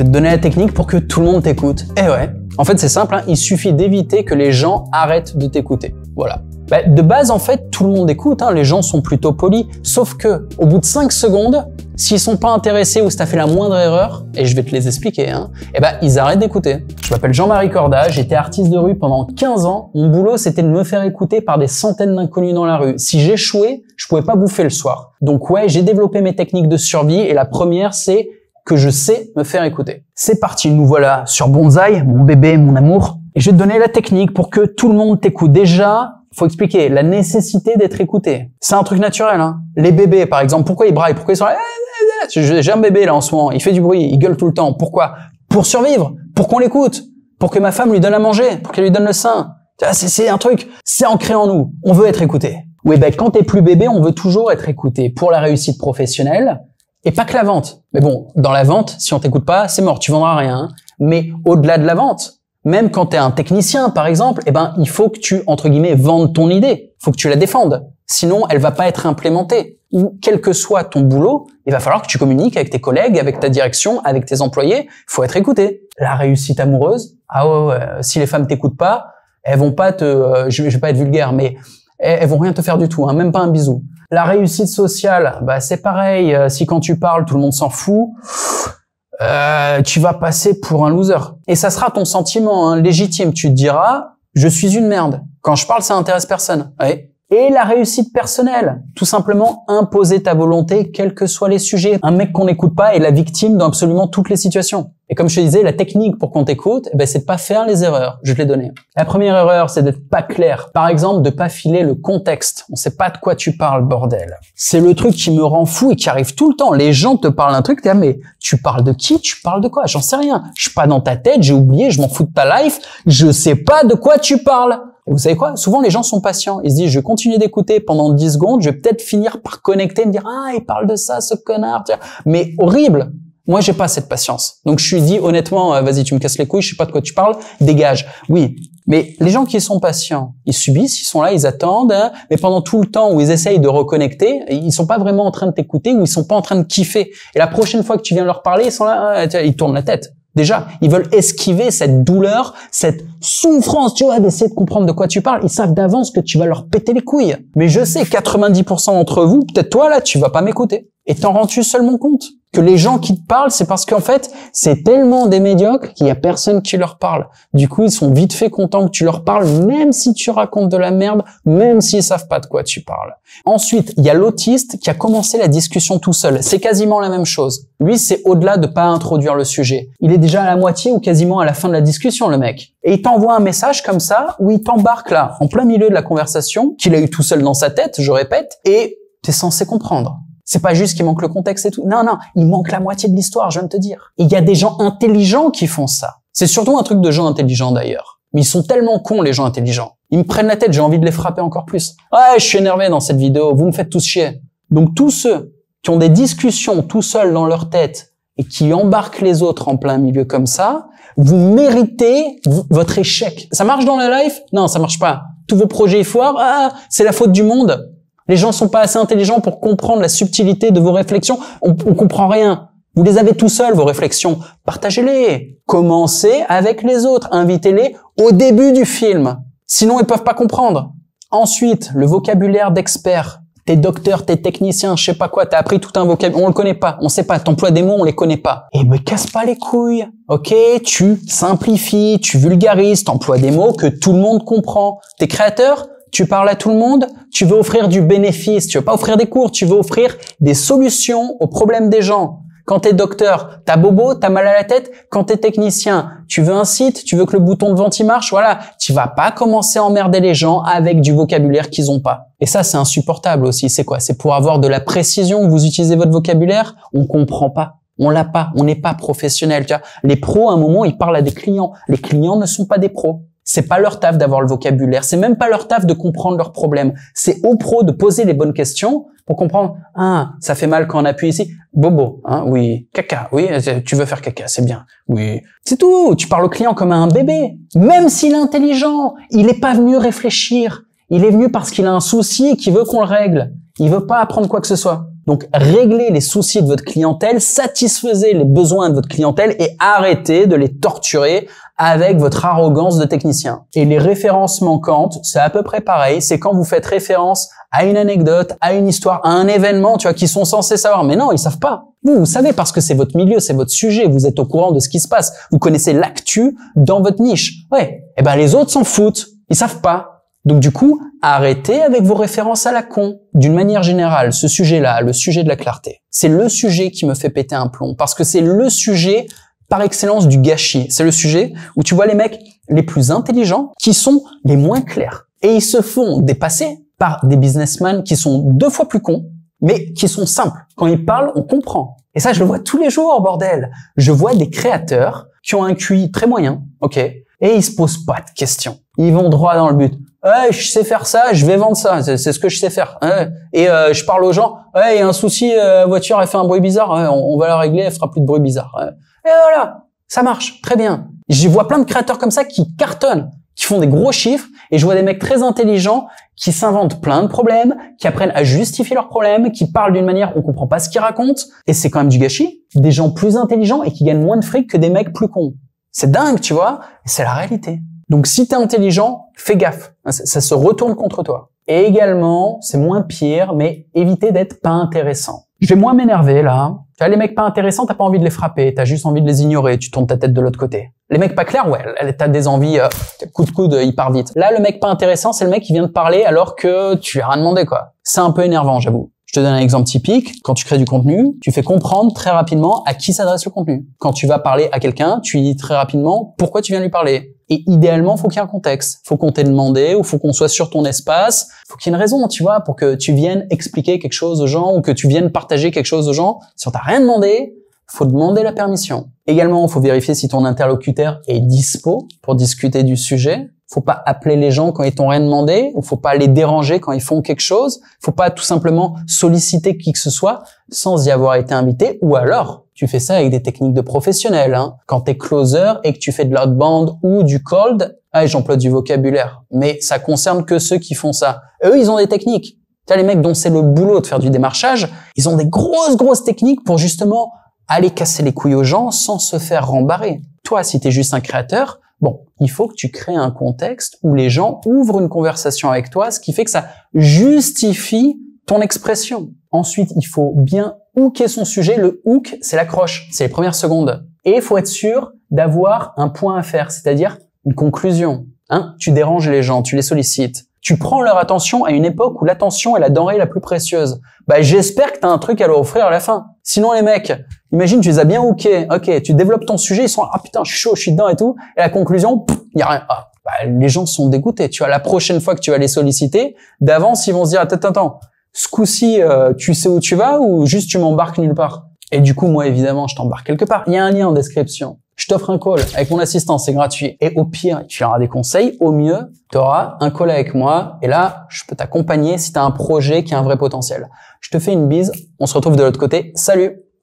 Je vais te donner la technique pour que tout le monde t'écoute. Eh ouais. En fait, c'est simple, hein, il suffit d'éviter que les gens arrêtent de t'écouter. Voilà. Bah, de base, en fait, tout le monde écoute, hein, les gens sont plutôt polis. Sauf que, au bout de 5 secondes, s'ils sont pas intéressés ou si t'as fait la moindre erreur, et je vais te les expliquer, hein, eh ben, ils arrêtent d'écouter. Je m'appelle Jean-Marie Corda, j'étais artiste de rue pendant 15 ans. Mon boulot, c'était de me faire écouter par des centaines d'inconnus dans la rue. Si j'échouais, je pouvais pas bouffer le soir. Donc ouais, j'ai développé mes techniques de survie et la première, c'est que je sais me faire écouter. C'est parti, nous voilà sur Bonsaï, mon bébé, mon amour. Et je vais te donner la technique pour que tout le monde t'écoute. Déjà, faut expliquer la nécessité d'être écouté. C'est un truc naturel, hein. Les bébés, par exemple, pourquoi ils braillent? Pourquoi ils sont là? J'ai un bébé là en ce moment, il fait du bruit, il gueule tout le temps. Pourquoi? Pour survivre, pour qu'on l'écoute, pour que ma femme lui donne à manger, pour qu'elle lui donne le sein. C'est un truc, c'est ancré en nous. On veut être écouté. Oui, ben quand t'es plus bébé, on veut toujours être écouté pour la réussite professionnelle et pas que la vente. Mais bon, dans la vente, si on t'écoute pas, c'est mort, tu vendras rien. Hein. Mais au-delà de la vente, même quand t'es un technicien, par exemple, eh ben il faut que tu entre guillemets vendes ton idée. Il faut que tu la défendes. Sinon, elle va pas être implémentée. Ou quel que soit ton boulot, il va falloir que tu communiques avec tes collègues, avec ta direction, avec tes employés. Il faut être écouté. La réussite amoureuse, si les femmes t'écoutent pas, elles vont pas te, je vais pas être vulgaire, mais elles vont rien te faire du tout, hein, même pas un bisou. La réussite sociale, bah c'est pareil. Si quand tu parles, tout le monde s'en fout, tu vas passer pour un loser. Et ça sera ton sentiment hein, légitime. Tu te diras, je suis une merde. Quand je parle, ça intéresse personne. Ouais. Et la réussite personnelle, tout simplement imposer ta volonté, quels que soient les sujets. Un mec qu'on n'écoute pas est la victime dans absolument toutes les situations. Et comme je te disais, la technique pour qu'on t'écoute, c'est de pas faire les erreurs. Je te l'ai donné. La première erreur, c'est d'être pas clair. Par exemple, de pas filer le contexte. On sait pas de quoi tu parles, bordel. C'est le truc qui me rend fou et qui arrive tout le temps. Les gens te parlent d'un truc, t'es là, mais tu parles de qui? Tu parles de quoi? J'en sais rien. Je suis pas dans ta tête, j'ai oublié, je m'en fous de ta life. Je sais pas de quoi tu parles. Et vous savez quoi? Souvent, les gens sont patients. Ils se disent, je vais continuer d'écouter pendant 10 secondes, je vais peut-être finir par connecter, me dire, ah, il parle de ça, ce connard. Mais horrible. Moi, j'ai pas cette patience. Donc, je suis dit, honnêtement, vas-y, tu me casses les couilles, je sais pas de quoi tu parles, dégage. Oui. Mais les gens qui sont patients, ils subissent, ils sont là, ils attendent, hein, mais pendant tout le temps où ils essayent de reconnecter, ils sont pas vraiment en train de t'écouter ou ils sont pas en train de kiffer. Et la prochaine fois que tu viens leur parler, ils sont là, ils tournent la tête. Déjà, ils veulent esquiver cette douleur, cette souffrance, tu vois, d'essayer de comprendre de quoi tu parles. Ils savent d'avance que tu vas leur péter les couilles. Mais je sais, 90% d'entre vous, peut-être toi là, tu vas pas m'écouter. Et t'en rends-tu seulement compte? Que les gens qui te parlent, c'est parce qu'en fait, c'est tellement des médiocres qu'il y a personne qui leur parle. Du coup, ils sont vite fait contents que tu leur parles, même si tu racontes de la merde, même s'ils savent pas de quoi tu parles. Ensuite, il y a l'autiste qui a commencé la discussion tout seul. C'est quasiment la même chose. Lui, c'est au-delà de pas introduire le sujet. Il est déjà à la moitié ou quasiment à la fin de la discussion, le mec. Et il t'envoie un message comme ça, où il t'embarque là, en plein milieu de la conversation, qu'il a eu tout seul dans sa tête, je répète, et t'es censé comprendre. C'est pas juste qu'il manque le contexte et tout. Non, il manque la moitié de l'histoire, je viens de te dire. Il y a des gens intelligents qui font ça. C'est surtout un truc de gens intelligents d'ailleurs. Mais ils sont tellement cons, les gens intelligents. Ils me prennent la tête, j'ai envie de les frapper encore plus. Ouais, je suis énervé dans cette vidéo, vous me faites tous chier. Donc tous ceux qui ont des discussions tout seuls dans leur tête et qui embarquent les autres en plein milieu comme ça, vous méritez votre échec. Ça marche dans la life? Non, ça marche pas. Tous vos projets foirent, c'est la faute du monde. Les gens sont pas assez intelligents pour comprendre la subtilité de vos réflexions. On comprend rien. Vous les avez tout seuls, vos réflexions. Partagez-les. Commencez avec les autres. Invitez-les au début du film. Sinon, ils peuvent pas comprendre. Ensuite, le vocabulaire d'expert. T'es docteur, t'es technicien, je sais pas quoi, t'as appris tout un vocabulaire. On le connaît pas. On sait pas. T'emploies des mots, on les connaît pas. Eh ben, casse pas les couilles. Ok? Tu simplifies, tu vulgarises, t'emploies des mots que tout le monde comprend. T'es créateur? Tu parles à tout le monde, tu veux offrir du bénéfice, tu veux pas offrir des cours, tu veux offrir des solutions aux problèmes des gens. Quand t'es docteur, t'as bobo, t'as mal à la tête. Quand t'es technicien, tu veux un site, tu veux que le bouton de vente y marche, voilà. Tu vas pas commencer à emmerder les gens avec du vocabulaire qu'ils ont pas. Et ça, c'est insupportable aussi. C'est quoi? C'est pour avoir de la précision, vous utilisez votre vocabulaire, on comprend pas. On l'a pas, on n'est pas professionnel. Tu vois. Les pros, à un moment, ils parlent à des clients. Les clients ne sont pas des pros. C'est pas leur taf d'avoir le vocabulaire, c'est même pas leur taf de comprendre leurs problèmes. C'est aux pros de poser les bonnes questions pour comprendre. Ah, ça fait mal quand on appuie ici. Bobo, hein, oui. Caca, oui. Tu veux faire caca, c'est bien. Oui. C'est tout. Tu parles au client comme à un bébé. Même s'il est intelligent, il est pas venu réfléchir. Il est venu parce qu'il a un souci et qu'il veut qu'on le règle. Il veut pas apprendre quoi que ce soit. Donc, réglez les soucis de votre clientèle, satisfaisez les besoins de votre clientèle et arrêtez de les torturer avec votre arrogance de technicien. Et les références manquantes, c'est à peu près pareil. C'est quand vous faites référence à une anecdote, à une histoire, à un événement, tu vois, qu'ils sont censés savoir. Mais non, ils savent pas. Vous savez parce que c'est votre milieu, c'est votre sujet. Vous êtes au courant de ce qui se passe. Vous connaissez l'actu dans votre niche. Ouais. Eh ben, les autres s'en foutent. Ils savent pas. Donc, du coup, arrêtez avec vos références à la con. D'une manière générale, ce sujet-là, le sujet de la clarté, c'est le sujet qui me fait péter un plomb parce que c'est le sujet par excellence du gâchis. C'est le sujet où tu vois les mecs les plus intelligents qui sont les moins clairs. Et ils se font dépasser par des businessmen qui sont 2 fois plus cons, mais qui sont simples. Quand ils parlent, on comprend. Et ça, je le vois tous les jours, bordel. Je vois des créateurs qui ont un QI très moyen, ok, et ils se posent pas de questions. Ils vont droit dans le but. Ouais, je sais faire ça, je vais vendre ça, c'est ce que je sais faire. Et je parle aux gens, ouais, il y a un souci, la voiture, elle fait un bruit bizarre, ouais, on va la régler, elle fera plus de bruit bizarre. Ouais. Et voilà, ça marche, très bien. Je vois plein de créateurs comme ça qui cartonnent, qui font des gros chiffres, et je vois des mecs très intelligents qui s'inventent plein de problèmes, qui apprennent à justifier leurs problèmes, qui parlent d'une manière où on comprend pas ce qu'ils racontent, et c'est quand même du gâchis. Des gens plus intelligents et qui gagnent moins de fric que des mecs plus cons. C'est dingue, tu vois, et c'est la réalité. Donc si t'es intelligent, fais gaffe, ça se retourne contre toi. Et également, c'est moins pire, mais évitez d'être pas intéressant. Je vais moins m'énerver là. Tu vois, les mecs pas intéressants, t'as pas envie de les frapper, t'as juste envie de les ignorer, tu tournes ta tête de l'autre côté. Les mecs pas clairs, ouais, t'as des envies, coup de coude, il part vite. Là, le mec pas intéressant, c'est le mec qui vient de parler alors que tu lui as rien demandé, quoi. C'est un peu énervant, j'avoue. Je te donne un exemple typique. Quand tu crées du contenu, tu fais comprendre très rapidement à qui s'adresse le contenu. Quand tu vas parler à quelqu'un, tu lui dis très rapidement pourquoi tu viens lui parler. Et idéalement, faut qu'il y ait un contexte. Faut qu'on t'ait demandé ou faut qu'on soit sur ton espace. Faut qu'il y ait une raison, tu vois, pour que tu viennes expliquer quelque chose aux gens ou que tu viennes partager quelque chose aux gens. Si on t'a rien demandé, faut demander la permission. Également, faut vérifier si ton interlocuteur est dispo pour discuter du sujet. Faut pas appeler les gens quand ils t'ont rien demandé, ou faut pas les déranger quand ils font quelque chose. Faut pas tout simplement solliciter qui que ce soit sans y avoir été invité, ou alors tu fais ça avec des techniques de professionnels. Quand t'es closer et que tu fais de l'outbound ou du cold, j'emploie du vocabulaire, mais ça concerne que ceux qui font ça. Eux, ils ont des techniques. T'as les mecs dont c'est le boulot de faire du démarchage, ils ont des grosses techniques pour justement aller casser les couilles aux gens sans se faire rembarrer. Toi, si t'es juste un créateur, bon, il faut que tu crées un contexte où les gens ouvrent une conversation avec toi, ce qui fait que ça justifie ton expression. Ensuite, il faut bien hooker son sujet. Le hook, c'est l'accroche, c'est les premières secondes. Et il faut être sûr d'avoir un point à faire, c'est-à-dire une conclusion. Tu déranges les gens, tu les sollicites. Tu prends leur attention à une époque où l'attention est la denrée la plus précieuse. J'espère que tu as un truc à leur offrir à la fin. Sinon, les mecs, imagine, tu les as bien hookés. Ok, tu développes ton sujet, ils sont « Ah putain, je suis chaud, je suis dedans et tout. » Et la conclusion, il y a rien. Les gens sont dégoûtés. Tu vois, la prochaine fois que tu vas les solliciter, d'avance, ils vont se dire « Attends, ce coup-ci, tu sais où tu vas ou juste tu m'embarques nulle part ?» Et du coup, moi, évidemment, je t'embarque quelque part. Il y a un lien en description. Je t'offre un call avec mon assistant, c'est gratuit. Et au pire, tu auras des conseils. Au mieux, tu auras un call avec moi. Et là, je peux t'accompagner si tu as un projet qui a un vrai potentiel. Je te fais une bise. On se retrouve de l'autre côté. Salut!